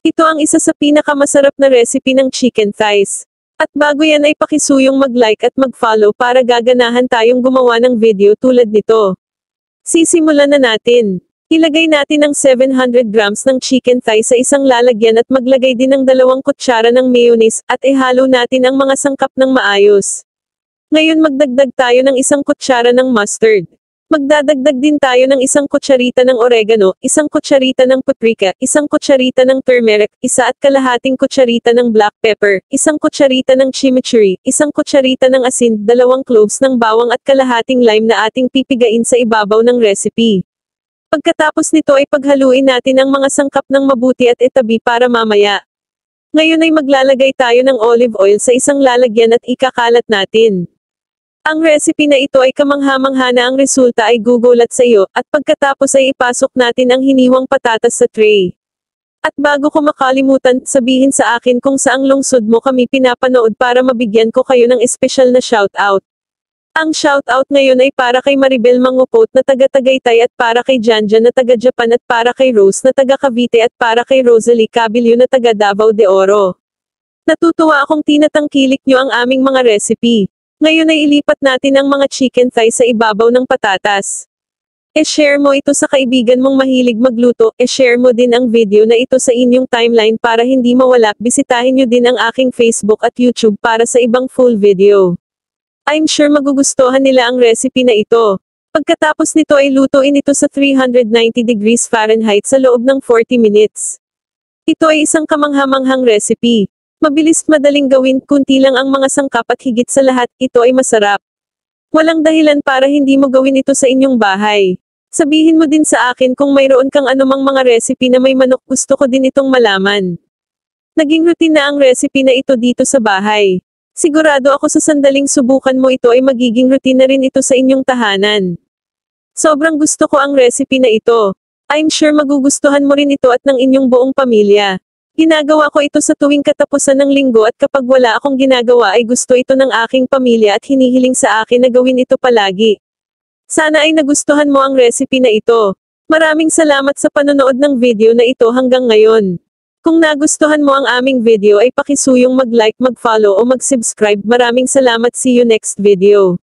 Ito ang isa sa pinakamasarap na recipe ng chicken thighs. At bago yan ay pakisuyong mag-like at mag-follow para gaganahan tayong gumawa ng video tulad nito. Sisimulan na natin. Ilagay natin ang 700 grams ng chicken thigh sa isang lalagyan at maglagay din ng 2 kutsara ng mayonnaise at ihalo natin ang mga sangkap ng maayos. Ngayon magdagdag tayo ng 1 kutsara ng mustard. Magdadagdag din tayo ng 1 kutsarita ng oregano, 1 kutsarita ng paprika, 1 kutsarita ng turmeric, 1.5 kutsarita ng black pepper, 1 kutsarita ng chimichurri, 1 kutsarita ng asin, 2 cloves ng bawang at kalahating lime na ating pipigain sa ibabaw ng recipe. Pagkatapos nito ay paghaluin natin ang mga sangkap ng mabuti at itabi para mamaya. Ngayon ay maglalagay tayo ng olive oil sa isang lalagyan at ikakalat natin. Ang recipe na ito ay kamangha-mangha na ang resulta ay gugulat sa iyo, at pagkatapos ay ipasok natin ang hiniwang patatas sa tray. At bago ko makalimutan, sabihin sa akin kung saang lungsod mo kami pinapanood para mabigyan ko kayo ng espesyal na shoutout. Ang shoutout ngayon ay para kay Maribel Mangupot na taga Tagaytay at para kay Janjan na taga Japan at para kay Rose na taga Cavite at para kay Rosalie Cabilio na taga Davao de Oro. Natutuwa akong tinatangkilik nyo ang aming mga recipe. Ngayon ay ilipat natin ang mga chicken thigh sa ibabaw ng patatas. E-share mo ito sa kaibigan mong mahilig magluto, e-share mo din ang video na ito sa inyong timeline para hindi mawala. Bisitahin nyo din ang aking Facebook at YouTube para sa ibang full video. I'm sure magugustuhan nila ang recipe na ito. Pagkatapos nito ay lutuin ito sa 390 degrees Fahrenheit sa loob ng 40 minutes. Ito ay isang kamangha-manghang recipe. Mabilis, madaling gawin, kunti lang ang mga sangkap at higit sa lahat, ito ay masarap. Walang dahilan para hindi mo gawin ito sa inyong bahay. Sabihin mo din sa akin kung mayroon kang anumang mga recipe na may manok, gusto ko din itong malaman. Naging routine na ang recipe na ito dito sa bahay. Sigurado ako sa sandaling subukan mo ito ay magiging routine na rin ito sa inyong tahanan. Sobrang gusto ko ang recipe na ito. I'm sure magugustuhan mo rin ito at ng inyong buong pamilya. Ginagawa ko ito sa tuwing katapusan ng linggo at kapag wala akong ginagawa ay gusto ito ng aking pamilya at hinihiling sa akin na gawin ito palagi. Sana ay nagustuhan mo ang recipe na ito. Maraming salamat sa panonood ng video na ito hanggang ngayon. Kung nagustuhan mo ang aming video ay pakisuyong mag-like, mag-follow o mag-subscribe. Maraming salamat, see you next video.